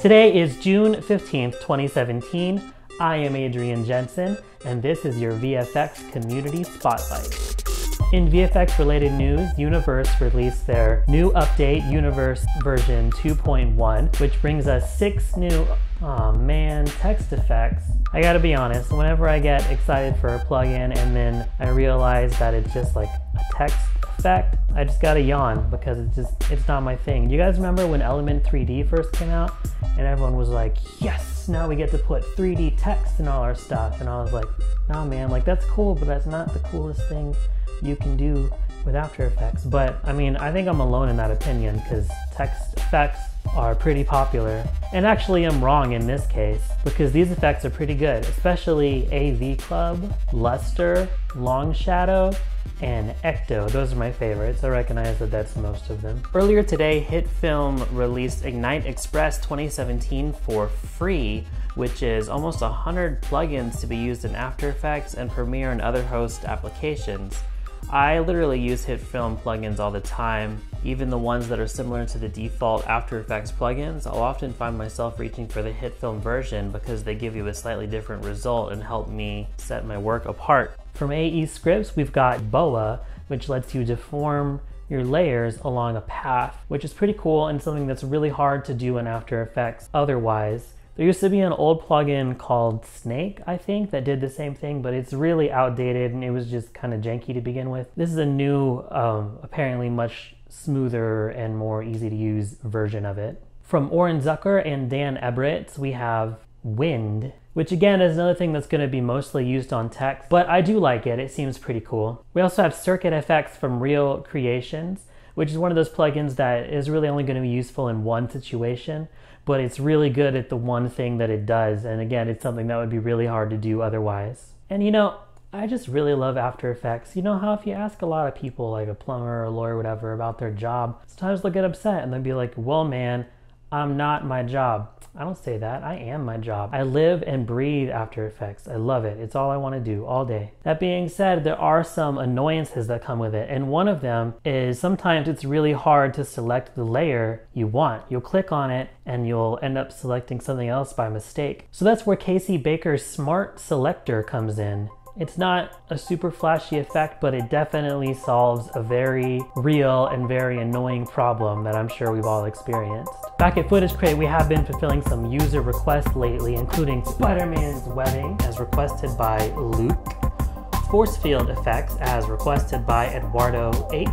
Today is June 15th, 2017. I am Adrian Jensen, and this is your VFX Community Spotlight. In VFX related news, Universe released their new update, Universe version 2.1, which brings us 6 new, text effects. I gotta be honest, whenever I get excited for a plugin and then I realize that it's just like a text effect, I just gotta yawn because it's not my thing. You guys remember when Element 3D first came out and everyone was like, yes, now we get to put 3D text in all our stuff, and I was like, nah man, like that's cool, but that's not the coolest thing you can do with After Effects. But I mean, I think I'm alone in that opinion because text effects are pretty popular. And actually I'm wrong in this case because these effects are pretty good, especially AV Club, Luster, Long Shadow, and Ecto. Those are my favorites. I recognize that that's most of them. Earlier today, Hitfilm released Ignite Express 2017 for free, which is almost 100 plugins to be used in After Effects and Premiere and other host applications. I literally use Hitfilm plugins all the time, even the ones that are similar to the default After Effects plugins. I'll often find myself reaching for the Hitfilm version because they give you a slightly different result and help me set my work apart. From AE Scripts, we've got BOA, which lets you deform your layers along a path, which is pretty cool and something that's really hard to do in After Effects otherwise. There used to be an old plugin called Snake, I think, that did the same thing, but it's really outdated and it was just kind of janky to begin with. This is a new, apparently much smoother and more easy to use version of it. From Oren Zucker and Dan Everett, we have Wind, which again is another thing that's going to be mostly used on text, but I do like it. It seems pretty cool. We also have Circuit FX from Real Creations, which is one of those plugins that is really only going to be useful in one situation, but it's really good at the one thing that it does. And again, it's something that would be really hard to do otherwise. And you know, I just really love After Effects. You know how if you ask a lot of people, like a plumber or a lawyer or whatever, about their job, sometimes they'll get upset and they'll be like, well man, I'm not my job. I don't say that, I am my job. I live and breathe After Effects. I love it. It's all I want to do all day. That being said, there are some annoyances that come with it. And one of them is sometimes it's really hard to select the layer you want. You'll click on it and you'll end up selecting something else by mistake. So that's where Casey Baker's Smart Selector comes in. It's not a super flashy effect, but it definitely solves a very real and very annoying problem that I'm sure we've all experienced. Back at Footage Crate, we have been fulfilling some user requests lately, including Spider-Man's webbing as requested by Luke, force field effects as requested by Eduardo H,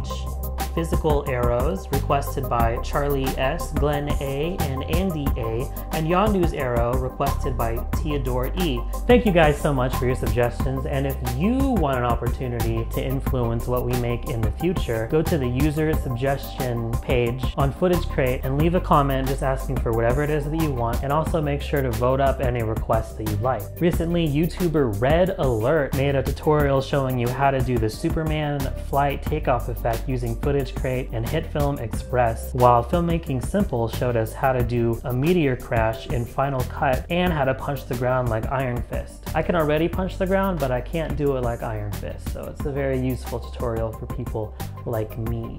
physical arrows requested by Charlie S, Glenn A, and Andy A, and Yondu's arrow requested by Theodore E. Thank you guys so much for your suggestions, and if you want an opportunity to influence what we make in the future, go to the user suggestion page on Footage Crate and leave a comment just asking for whatever it is that you want, and also make sure to vote up any requests that you like. Recently, YouTuber Red Alert made a tutorial showing you how to do the Superman flight takeoff effect using Footage Crate and HitFilm Express, while Filmmaking Simple showed us how to do a meteor crash in Final Cut and how to punch the ground like Iron Fist. I can already punch the ground, but I can't do it like Iron Fist, so it's a very useful tutorial for people like me.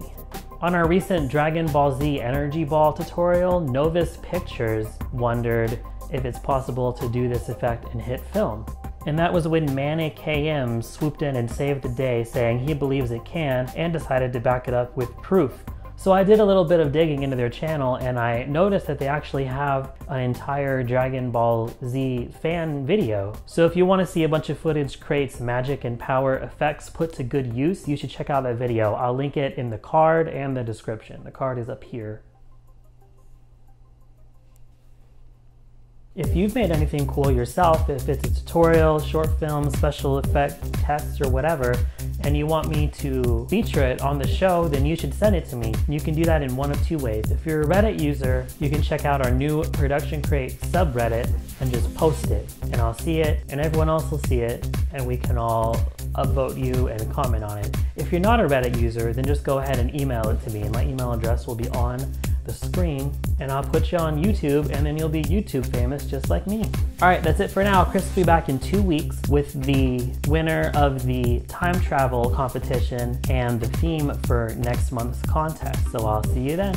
On our recent Dragon Ball Z Energy Ball tutorial, Novus Pictures wondered if it's possible to do this effect in HitFilm. And that was when Manic KM swooped in and saved the day, saying he believes it can, and decided to back it up with proof. So I did a little bit of digging into their channel and I noticed that they actually have an entire Dragon Ball Z fan video. So if you want to see a bunch of Footage Crate's magic and power effects put to good use, you should check out that video. I'll link it in the card and the description. The card is up here. If you've made anything cool yourself, if it's a tutorial, short film, special effect, test, or whatever, and you want me to feature it on the show, then you should send it to me. You can do that in one of two ways. If you're a Reddit user, you can check out our new Production Crate subreddit and just post it, and I'll see it, and everyone else will see it, and we can all upvote you and comment on it. If you're not a Reddit user, then just go ahead and email it to me, and my email address will be on the screen, and I'll put you on YouTube, and then you'll be YouTube famous just like me. All right, that's it for now. Chris will be back in 2 weeks with the winner of the time travel competition and the theme for next month's contest. So I'll see you then.